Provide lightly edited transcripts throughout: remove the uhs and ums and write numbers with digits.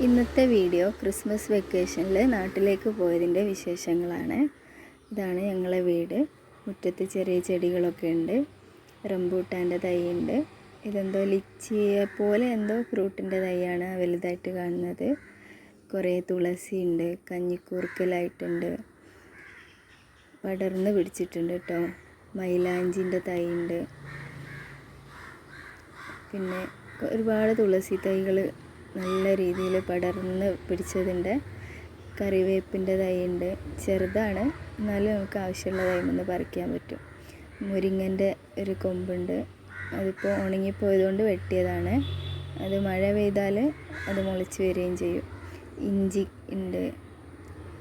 ഇന്നത്തെ video Christmas വെക്കേഷനിൽ നാട്ടിലേക്ക് പോയതിൻ്റെ വിശേഷങ്ങളാണ്. ഇതാണ് ഞങ്ങളെ വീട്. മുറ്റത്ത് ചെറിയ ചെടികളൊക്കെ ഉണ്ട്. റംബൂട്ടാൻ്റെ തൈയുണ്ട്. ഇതെന്തോ ലിച്ചിയെ പോലെ എന്തോ ഫ്രൂട്ടിൻ്റെ തൈയാണ് വലുതായിട്ട് കാണുന്നത്. കുറേ തുളസി ഉണ്ട്, കഞ്ഞിക്കൂർക്കലായിട്ടുണ്ട്, പടർന്ന് പിടിച്ചിട്ടുണ്ട് കേട്ടോ. മൈലാഞ്ചിൻ്റെ തൈയുണ്ട്. പിന്നെ ഒരുപാട് തുളസി തൈകൾ നല്ല രീതിയിൽ പടർന്ന് പിടിച്ചതിൻ്റെ. കറിവേപ്പിൻ്റെ തൈയുണ്ട്. ചെറുതാണ്, എന്നാലും നമുക്ക് ആവശ്യമുള്ള ടൈമിൽ പറിക്കാൻ പറ്റും. മുരിങ്ങൻ്റെ ഒരു കൊമ്പുണ്ട്. അതിപ്പോൾ ഉണങ്ങിപ്പോയതുകൊണ്ട് വെട്ടിയതാണ്. അത് മഴ പെയ്താൽ അത് മുളച്ച് വരികയും ചെയ്യും. ഇഞ്ചി ഉണ്ട്.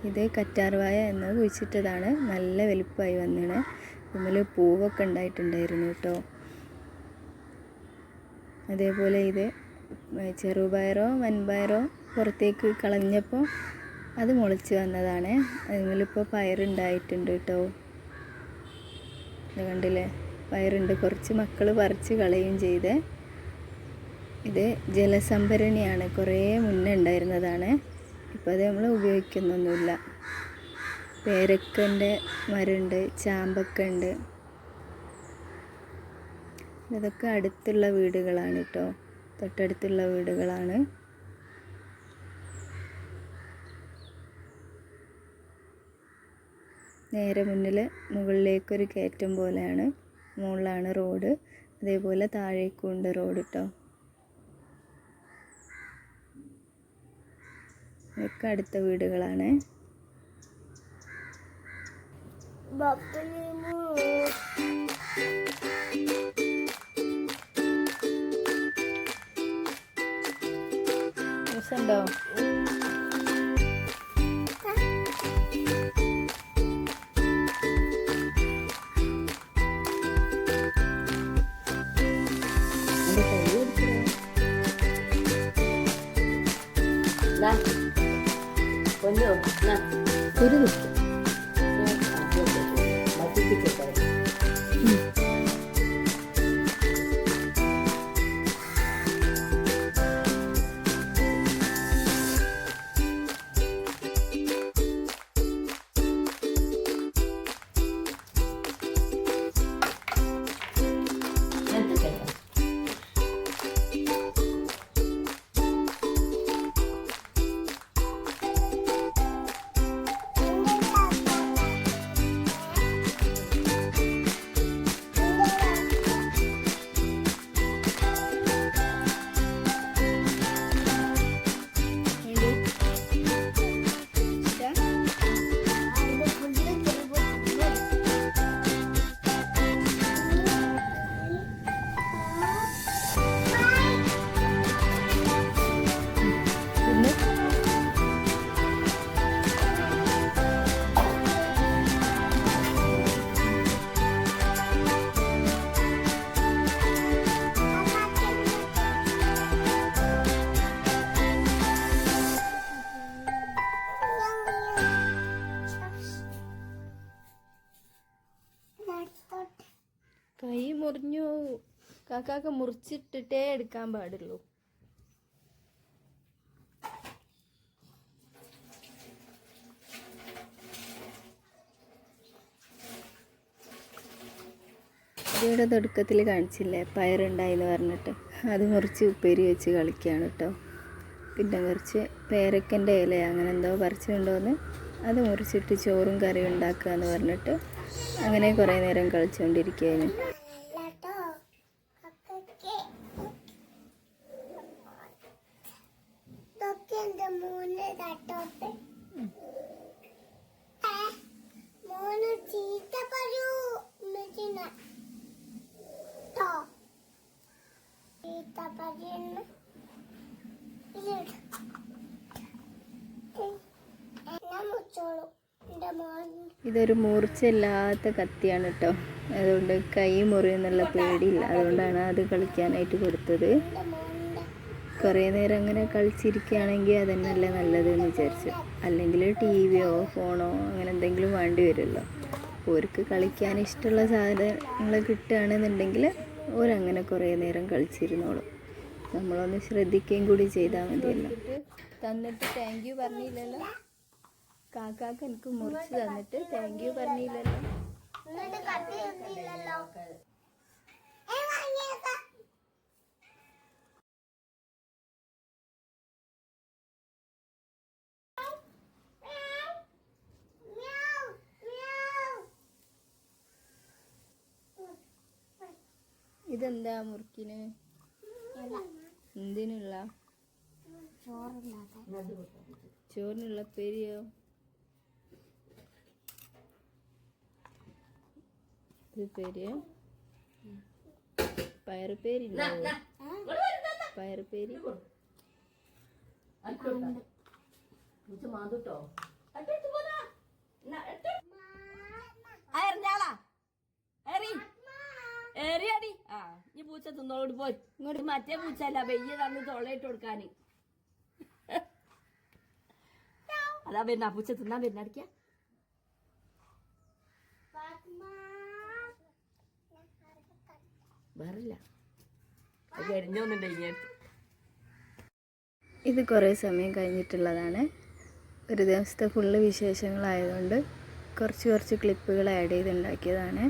ഇത് കറ്റാർവാഴ എന്ന് കുഴിച്ചിട്ടതാണ്. നല്ല വലുപ്പമായി വന്നിണ്. ഇതിൽ പൂവൊക്കെ ഉണ്ടായിട്ടുണ്ടായിരുന്നു കേട്ടോ. അതേപോലെ ഇത് ചെറുപയറോ വൻപയറോ പുറത്തേക്ക് കളഞ്ഞപ്പോൾ അത് മുളച്ച് വന്നതാണ്. അതിലിപ്പോൾ പയറുണ്ടായിട്ടുണ്ട് കേട്ടോ. ഇത് കണ്ടില്ലേ, പയറുണ്ട്. കുറച്ച് മക്കൾ പറിച്ച് കളയുകയും ചെയ്ത്. ഇത് ജലസംഭരണിയാണ്, കുറേ മുന്നേ ഉണ്ടായിരുന്നതാണ്. ഇപ്പോൾ അത് നമ്മൾ ഉപയോഗിക്കുന്നൊന്നുമില്ല. പേരക്കൻ്റെ മരമുണ്ട്, ചാമ്പക്ക ഉണ്ട്. ഇതൊക്കെ അടുത്തുള്ള വീടുകളാണ് കേട്ടോ, തൊട്ടടുത്തുള്ള വീടുകളാണ്. നേരെ മുന്നിൽ മുകളിലേക്കൊരു കയറ്റം പോലെയാണ്. മുകളിലാണ് റോഡ്. അതേപോലെ താഴേക്കും ഉണ്ട് റോഡ് കേട്ടോ. ഇതൊക്കെ അടുത്ത വീടുകളാണ്. ഉണ്ടോ? ഒരു കൈ മുറിഞ്ഞു. കാക്കാക്ക് മുറിച്ചിട്ടിട്ടേ എടുക്കാൻ പാടുള്ളൂ. ഇവിടെ തുടക്കത്തിൽ കാണിച്ചില്ലേ പയറുണ്ടായിന്ന് പറഞ്ഞിട്ട്, അത് മുറിച്ച് ഉപ്പേരി വെച്ച് കളിക്കുകയാണ് കേട്ടോ. പിന്നെ കുറച്ച് പേരക്കൻ്റെ ഇല അങ്ങനെ എന്തോ പറിച്ചിട്ടുണ്ടോയെന്ന് അത് മുറിച്ചിട്ട് ചോറും കറിയും ഉണ്ടാക്കുക എന്ന് പറഞ്ഞിട്ട് അങ്ങനെ കുറേ നേരം കളിച്ചുകൊണ്ടിരിക്കുകയാണ്. ഇതൊരു മൂർച്ചയില്ലാത്ത കത്തിയാണ് കേട്ടോ. അതുകൊണ്ട് കൈ മുറിയെന്നുള്ള പേടിയില്ല. അതുകൊണ്ടാണ് അത് കളിക്കാനായിട്ട് കൊടുത്തത്. കുറേ നേരം അങ്ങനെ കളിച്ചിരിക്കുകയാണെങ്കിൽ അതന്നെയല്ലേ നല്ലതെന്ന് വിചാരിച്ചു. അല്ലെങ്കിൽ ടിവിയോ ഫോണോ അങ്ങനെ എന്തെങ്കിലും വേണ്ടി വരുമല്ലോ. അവർക്ക് കളിക്കാൻ ഇഷ്ടമുള്ള സാധനങ്ങൾ കിട്ടുകയാണെന്നുണ്ടെങ്കിൽ അവരങ്ങനെ കുറേ നേരം കളിച്ചിരുന്നോളും. നമ്മളൊന്ന് ശ്രദ്ധിക്കുകയും കൂടി ചെയ്താൽ മതിയല്ലോ. തന്നിട്ട് താങ്ക് യു പറഞ്ഞില്ലല്ലോ. കാക്കാക്ക് എനിക്ക് മുറിച്ച് തന്നിട്ട് താങ്ക് യു പറഞ്ഞില്ലല്ലോ. ഇതെന്താ മുറുക്കിന്? എന്തിനുള്ള? ചോറിനുള്ള പേരിയോ? ഇത് പേര് പയറുപേരിണ്ടാവോ? പയറുപേരി ഏറിയാടി. ആ ഈ പൂച്ച തിന്നോട് പോയി. ഇങ്ങോട്ട് മറ്റേ പൂച്ചല്ല, വെയ്യ തന്ന് തൊള്ളയിട്ട് കൊടുക്കാന്. അതാ വരുന്ന പൂച്ച തിന്നാൻ വരുന്ന അടിക്ക. വേറില്ല, അത് എരിഞ്ഞൊന്നുണ്ട് ഇനി. ഇത് കുറേ സമയം കഴിഞ്ഞിട്ടുള്ളതാണ്. ഒരു ദിവസത്തെ ഫുള്ള് വിശേഷങ്ങളായതുകൊണ്ട് കുറച്ച് ക്ലിപ്പുകൾ ആഡ് ചെയ്തുണ്ടാക്കിയതാണ്.